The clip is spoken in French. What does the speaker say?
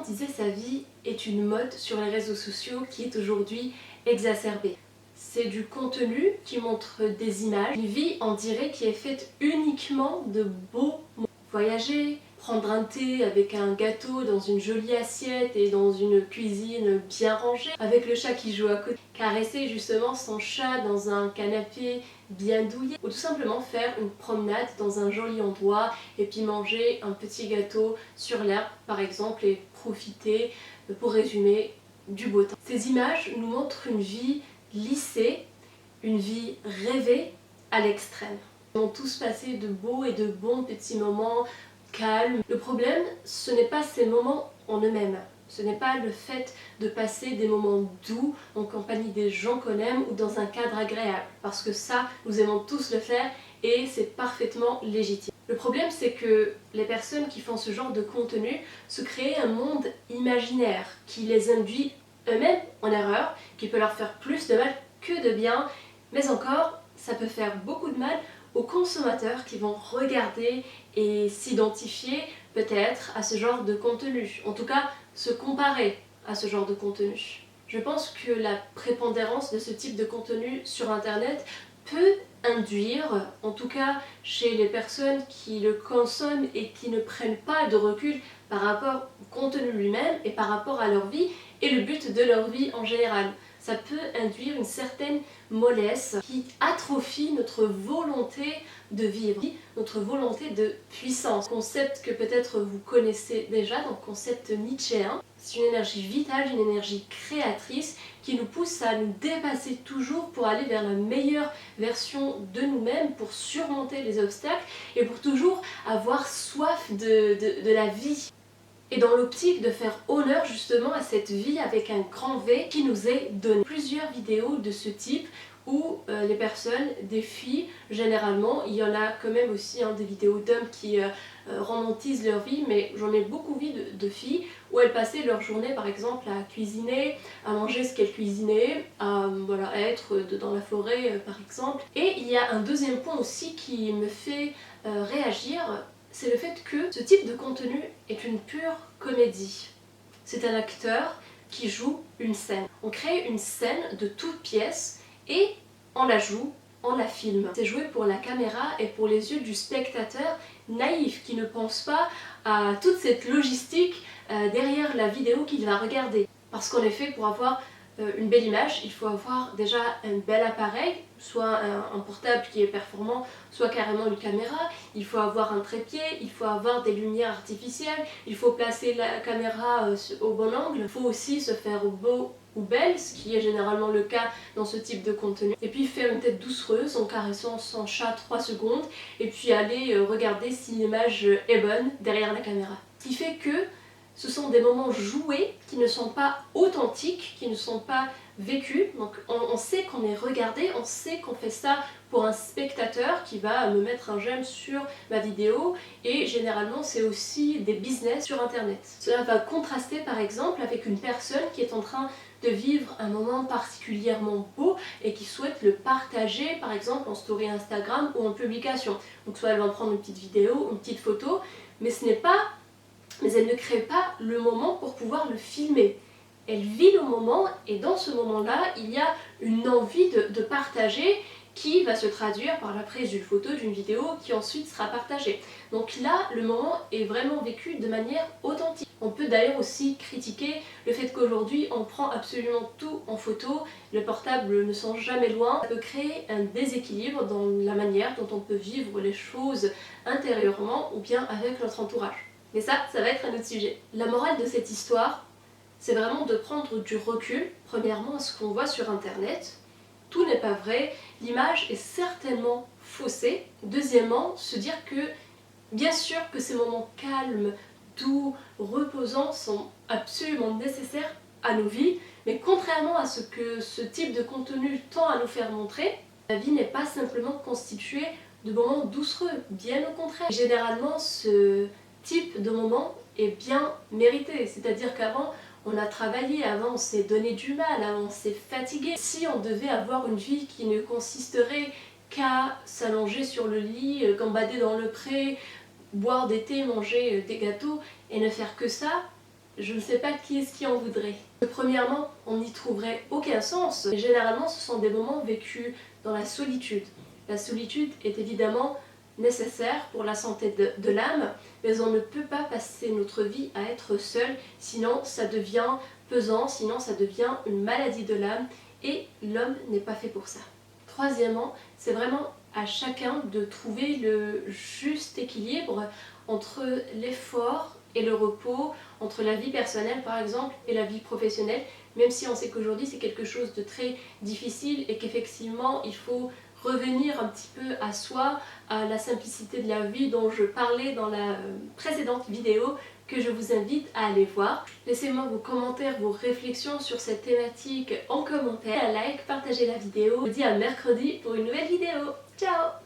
romantiser sa vie est une mode sur les réseaux sociaux qui est aujourd'hui exacerbée. C'est du contenu qui montre des images, une vie on dirait qui est faite uniquement de beaux moments. Voyager, prendre un thé avec un gâteau dans une jolie assiette et dans une cuisine bien rangée, avec le chat qui joue à côté, caresser justement son chat dans un canapé bien douillet, ou tout simplement faire une promenade dans un joli endroit et puis manger un petit gâteau sur l'herbe par exemple et profiter, pour résumer, du beau temps. Ces images nous montrent une vie lissée, une vie rêvée à l'extrême. Ils ont tous passé de beaux et de bons petits moments calmes. Le problème, ce n'est pas ces moments en eux-mêmes. Ce n'est pas le fait de passer des moments doux en compagnie des gens qu'on aime ou dans un cadre agréable. Parce que ça, nous aimons tous le faire et c'est parfaitement légitime. Le problème, c'est que les personnes qui font ce genre de contenu se créent un monde imaginaire qui les induit eux-mêmes en erreur, qui peut leur faire plus de mal que de bien, mais encore, ça peut faire beaucoup de mal aux consommateurs qui vont regarder et s'identifier peut-être à ce genre de contenu, en tout cas se comparer à ce genre de contenu. Je pense que la prépondérance de ce type de contenu sur internet peut induire, en tout cas chez les personnes qui le consomment et qui ne prennent pas de recul par rapport au contenu lui-même et par rapport à leur vie et le but de leur vie en général. Ça peut induire une certaine mollesse qui atrophie notre volonté de vivre, notre volonté de puissance. Concept que peut-être vous connaissez déjà, donc concept nietzschéen. C'est une énergie vitale, une énergie créatrice qui nous pousse à nous dépasser toujours pour aller vers la meilleure version de nous-mêmes, pour surmonter les obstacles et pour toujours avoir soif de la vie. Et dans l'optique de faire honneur justement à cette vie avec un grand V qui nous est donnée. Plusieurs vidéos de ce type où les personnes, des filles généralement, il y en a quand même aussi des vidéos d'hommes qui romantisent leur vie, mais j'en ai beaucoup vu de filles où elles passaient leur journée par exemple à cuisiner, à manger ce qu'elles cuisinaient, à être dans la forêt par exemple. Et il y a un deuxième point aussi qui me fait réagir, c'est le fait que ce type de contenu est une pure comédie. C'est un acteur qui joue une scène. On crée une scène de toutes pièces et on la joue, on la filme. C'est joué pour la caméra et pour les yeux du spectateur naïf qui ne pense pas à toute cette logistique derrière la vidéo qu'il va regarder. Parce qu'en effet, pour avoir une belle image, il faut avoir déjà un bel appareil, soit un portable qui est performant, soit carrément une caméra. Il faut avoir un trépied, il faut avoir des lumières artificielles, il faut placer la caméra au bon angle. Il faut aussi se faire beau ou belle, ce qui est généralement le cas dans ce type de contenu. Et puis faire une tête doucereuse en caressant son chat 3 secondes et puis aller regarder si l'image est bonne derrière la caméra. Ce qui fait que ce sont des moments joués qui ne sont pas authentiques, qui ne sont pas vécus. Donc on sait qu'on est regardé, on sait qu'on fait ça pour un spectateur qui va me mettre un j'aime sur ma vidéo et généralement c'est aussi des business sur internet. Cela va contraster par exemple avec une personne qui est en train de vivre un moment particulièrement beau et qui souhaite le partager par exemple en story Instagram ou en publication. Donc soit elle va prendre une petite vidéo, une petite photo, mais elle ne crée pas le moment pour pouvoir le filmer. Elle vit le moment et dans ce moment-là, il y a une envie de partager qui va se traduire par la prise d'une photo, d'une vidéo qui ensuite sera partagée. Donc là, le moment est vraiment vécu de manière authentique. On peut d'ailleurs aussi critiquer le fait qu'aujourd'hui on prend absolument tout en photo, le portable ne sont jamais loin. Ça peut créer un déséquilibre dans la manière dont on peut vivre les choses intérieurement ou bien avec notre entourage. Mais ça va être un autre sujet. La morale de cette histoire, c'est vraiment de prendre du recul, premièrement à ce qu'on voit sur internet. Tout n'est pas vrai, l'image est certainement faussée. Deuxièmement, se dire que bien sûr que ces moments calmes, doux, reposants sont absolument nécessaires à nos vies, mais contrairement à ce que ce type de contenu tend à nous faire montrer, la vie n'est pas simplement constituée de moments doucereux, bien au contraire. Généralement, ce type de moment est bien mérité, c'est-à-dire qu'avant on a travaillé, avant on s'est donné du mal, avant on s'est fatigué. Si on devait avoir une vie qui ne consisterait qu'à s'allonger sur le lit, gambader dans le pré, boire des thés, manger des gâteaux et ne faire que ça, je ne sais pas qui est-ce qui en voudrait. Premièrement, on n'y trouverait aucun sens. Généralement, ce sont des moments vécus dans la solitude. La solitude est évidemment nécessaire pour la santé de l'âme, mais on ne peut pas passer notre vie à être seul, sinon ça devient pesant, sinon ça devient une maladie de l'âme, et l'homme n'est pas fait pour ça. Troisièmement, c'est vraiment à chacun de trouver le juste équilibre entre l'effort et le repos, entre la vie personnelle par exemple et la vie professionnelle, même si on sait qu'aujourd'hui c'est quelque chose de très difficile et qu'effectivement il faut revenir un petit peu à soi, à la simplicité de la vie dont je parlais dans la précédente vidéo que je vous invite à aller voir. Laissez-moi vos commentaires, vos réflexions sur cette thématique en commentaire, un like, partagez la vidéo. Je vous dis à mercredi pour une nouvelle vidéo. Ciao!